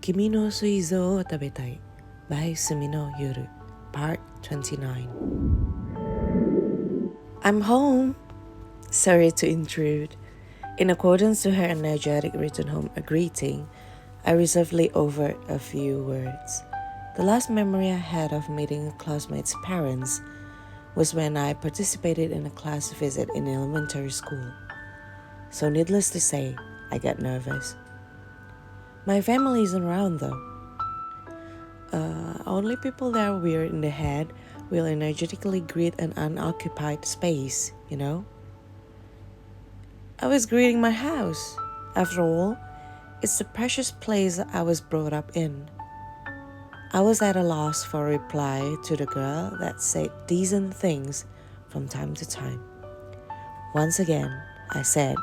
君の水蔵を食べたい by Sumino Yoru Part 29. I'm home. Sorry to intrude. In accordance to her energetic return home a greeting, I reservedly offered a few words. The last memory I had of meeting a classmate's parents was when I participated in a class visit in elementary school. So needless to say, I got nervous. My family isn't around though. Only people that are weird in the head will energetically greet an unoccupied space, you know? I was greeting my house. After all, it's the precious place I was brought up in. I was at a loss for a reply to the girl that said decent things from time to time. Once again, I said,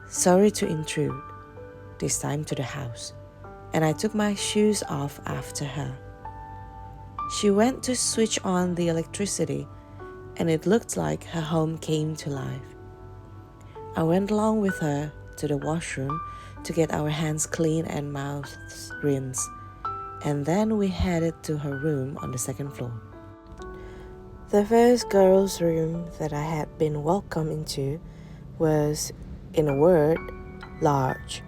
sorry to intrude, this time to the house, and I took my shoes off after her. She went to switch on the electricity, and it looked like her home came to life. I went along with her to the washroom to get our hands clean and mouths rinsed, and then we headed to her room on the second floor. The first girl's room that I had been welcomed into was, in a word, large.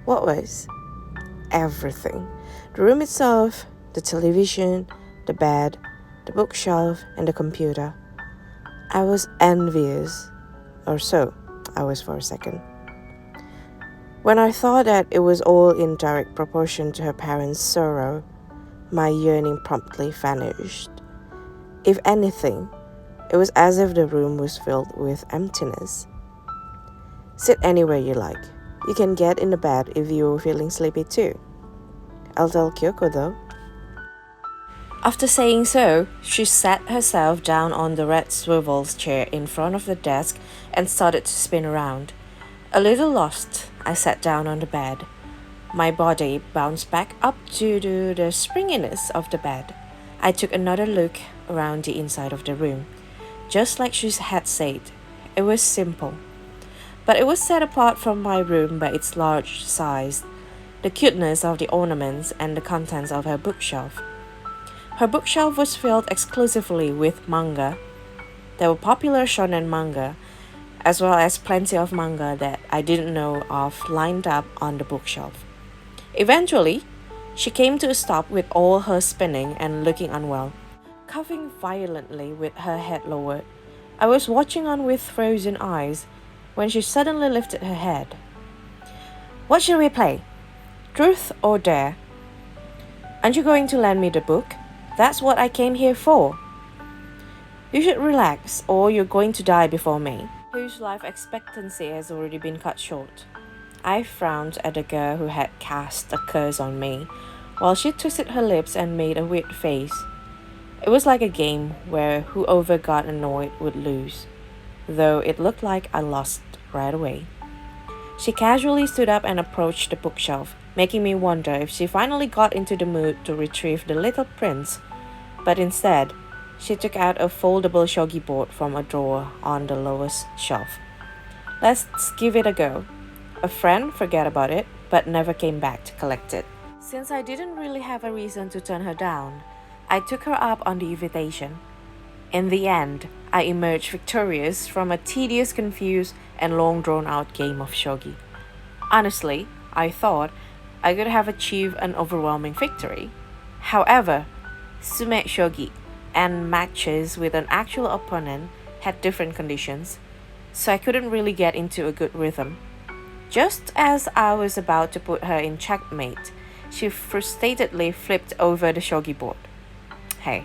What was? Everything. The room itself, the television, the bed, the bookshelf, and the computer. I was envious, or so I was for a second. When I thought that it was all in direct proportion to her parents' sorrow, my yearning promptly vanished. If anything, it was as if the room was filled with emptiness. Sit anywhere you like. You can get in the bed if you're feeling sleepy too. I'll tell Kyoko though. After saying so, she sat herself down on the red swivel chair in front of the desk and started to spin around. A little lost, I sat down on the bed. My body bounced back up to the springiness of the bed. I took another look around the inside of the room. Just like she had said, it was simple. But it was set apart from my room by its large size, the cuteness of the ornaments, and the contents of her bookshelf. Her bookshelf was filled exclusively with manga. There were popular shonen manga, as well as plenty of manga that I didn't know of lined up on the bookshelf. Eventually, she came to a stop with all her spinning and looking unwell, coughing violently with her head lowered. I was watching on with frozen eyes when she suddenly lifted her head. What shall we play? Truth or dare? Aren't you going to lend me the book? That's what I came here for. You should relax or you're going to die before me, whose life expectancy has already been cut short. I frowned at the girl who had cast a curse on me, while she twisted her lips and made a weird face. It was like a game where whoever got annoyed would lose, though it looked like I lost right away. She casually stood up and approached the bookshelf, making me wonder if she finally got into the mood to retrieve the little prince, but instead, she took out a foldable shogi board from a drawer on the lowest shelf. Let's give it a go. A friend forgot about it, but never came back to collect it. Since I didn't really have a reason to turn her down, I took her up on the invitation. In the end, I emerged victorious from a tedious, confused, and long drawn-out game of shogi. Honestly, I thought I could have achieved an overwhelming victory. However, sume shogi and matches with an actual opponent had different conditions, so I couldn't really get into a good rhythm. Just as I was about to put her in checkmate, she frustratedly flipped over the shogi board. Hey.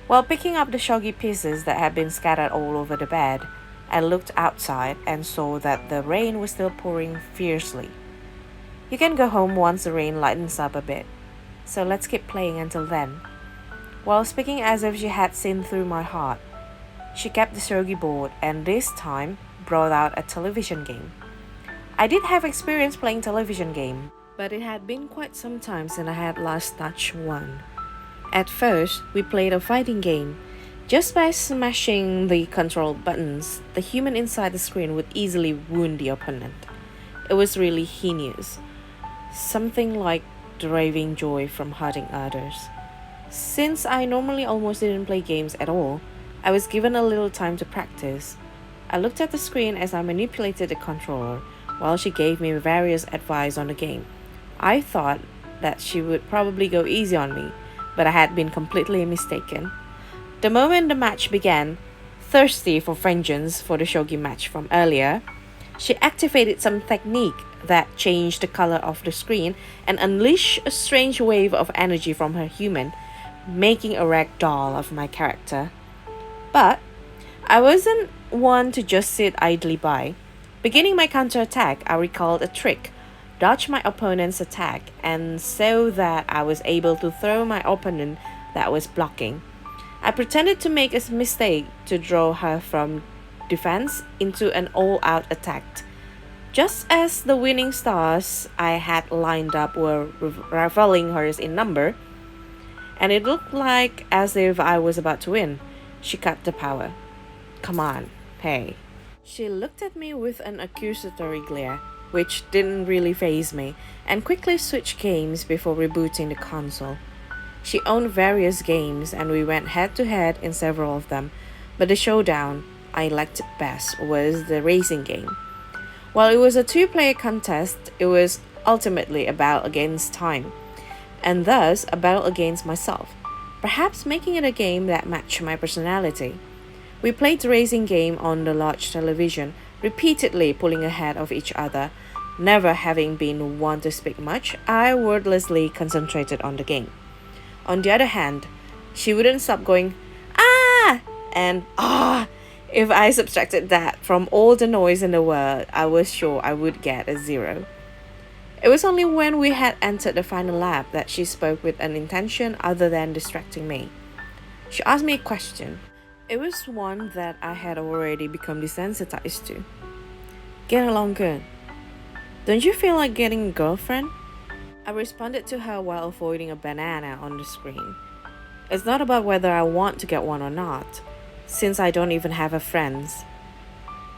While picking up the shogi pieces that had been scattered all over the bed, I looked outside and saw that the rain was still pouring fiercely. You can go home once the rain lightens up a bit, so let's keep playing until then. While speaking as if she had seen through my heart, she kept the shogi board and this time brought out a television game. I did have experience playing television game, but it had been quite some time since I had last touched one. At first, we played a fighting game. Just by smashing the control buttons, the human inside the screen would easily wound the opponent. It was really heinous. something like deriving joy from hurting others. Since I normally almost didn't play games at all, I was given a little time to practice. I looked at the screen as I manipulated the controller while she gave me various advice on the game. I thought that she would probably go easy on me, but I had been completely mistaken. The moment the match began, thirsty for vengeance for the shogi match from earlier, she activated some technique that changed the color of the screen and unleashed a strange wave of energy from her human, making a rag doll of my character. But I wasn't one to just sit idly by. Beginning my counterattack, I recalled a trick, dodged my opponent's attack, and so that I was able to throw my opponent that was blocking. I pretended to make a mistake to draw her from defense into an all-out attack. Just as the winning stars I had lined up were reveling hers in number, and it looked like as if I was about to win, she cut the power. Come on, hey. She looked at me with an accusatory glare, which didn't really faze me, and quickly switched games before rebooting the console. She owned various games, and we went head to head in several of them, but the showdown I liked best was the racing game. While it was a two-player contest, it was ultimately a battle against time, and thus a battle against myself, perhaps making it a game that matched my personality. We played the racing game on the large television, repeatedly pulling ahead of each other. Never having been one to speak much, I wordlessly concentrated on the game. On the other hand, she wouldn't stop going, "Ah!" and "Ah!" If I subtracted that from all the noise in the world, I was sure I would get a 0. It was only when we had entered the final lap that she spoke with an intention other than distracting me. She asked me a question. It was one that I had already become desensitized to. "Get along good. Don't you feel like getting a girlfriend?" I responded to her while avoiding a banana on the screen. It's not about whether I want to get one or not, since I don't even have a friends.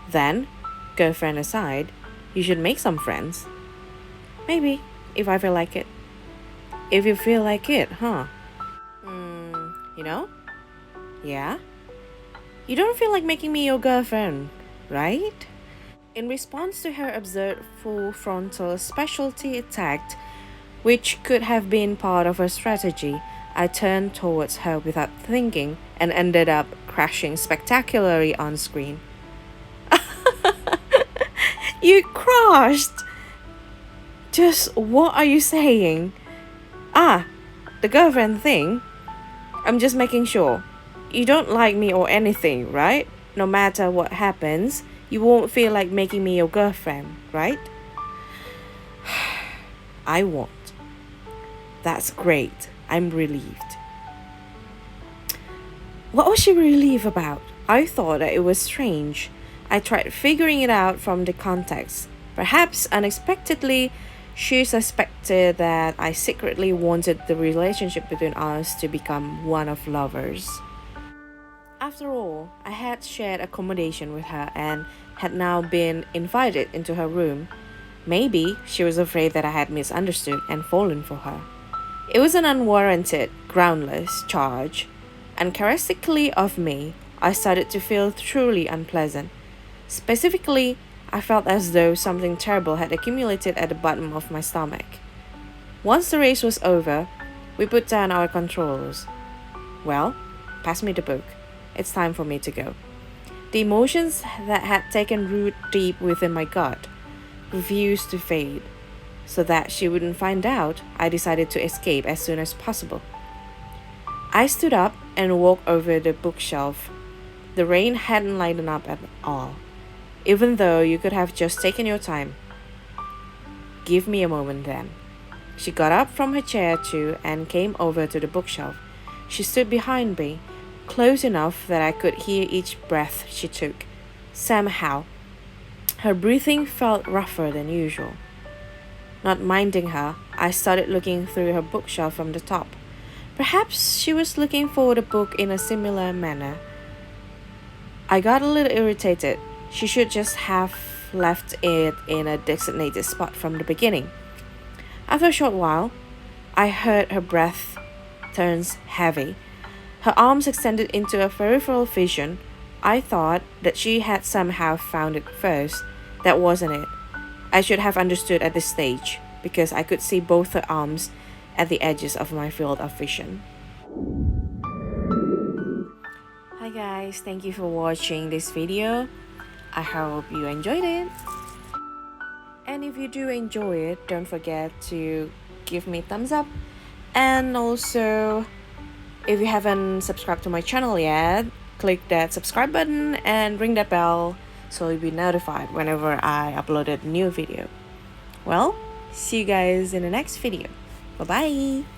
Then, girlfriend aside, you should make some friends. Maybe, if I feel like it. If you feel like it, huh? You know? Yeah? You don't feel like making me your girlfriend, right? In response to her absurd full frontal specialty attack, which could have been part of her strategy, I turned towards her without thinking and ended up crashing spectacularly on screen. You crashed! Just what are you saying? Ah, the girlfriend thing? I'm just making sure. You don't like me or anything, right? No matter what happens, you won't feel like making me your girlfriend, right? I won't. That's great. I'm relieved. What was she relieved about? I thought that it was strange. I tried figuring it out from the context. Perhaps unexpectedly, she suspected that I secretly wanted the relationship between us to become one of lovers. After all, I had shared accommodation with her and had now been invited into her room. Maybe she was afraid that I had misunderstood and fallen for her. It was an unwarranted, groundless charge. Uncharacteristically of me, I started to feel truly unpleasant. Specifically, I felt as though something terrible had accumulated at the bottom of my stomach. Once the race was over, we put down our controls. Well, pass me the book. It's time for me to go. The emotions that had taken root deep within my gut refused to fade. So that she wouldn't find out, I decided to escape as soon as possible. I stood up and walked over the bookshelf. The rain hadn't lightened up at all, even though you could have just taken your time. Give me a moment then. She got up from her chair too and came over to the bookshelf. She stood behind me, close enough that I could hear each breath she took. Somehow, her breathing felt rougher than usual. Not minding her, I started looking through her bookshelf from the top. Perhaps she was looking for the book in a similar manner. I got a little irritated. She should just have left it in a designated spot from the beginning. After a short while, I heard her breath turns heavy. Her arms extended into a peripheral vision. I thought that she had somehow found it first. That wasn't it. I should have understood at this stage because I could see both her arms at the edges of my field of vision. Hi guys, thank you for watching this video. I hope you enjoyed it. And if you do enjoy it, don't forget to give me a thumbs up. And also, if you haven't subscribed to my channel yet, click that subscribe button and ring that bell so you'll be notified whenever I upload a new video. Well, see you guys in the next video. Bye bye.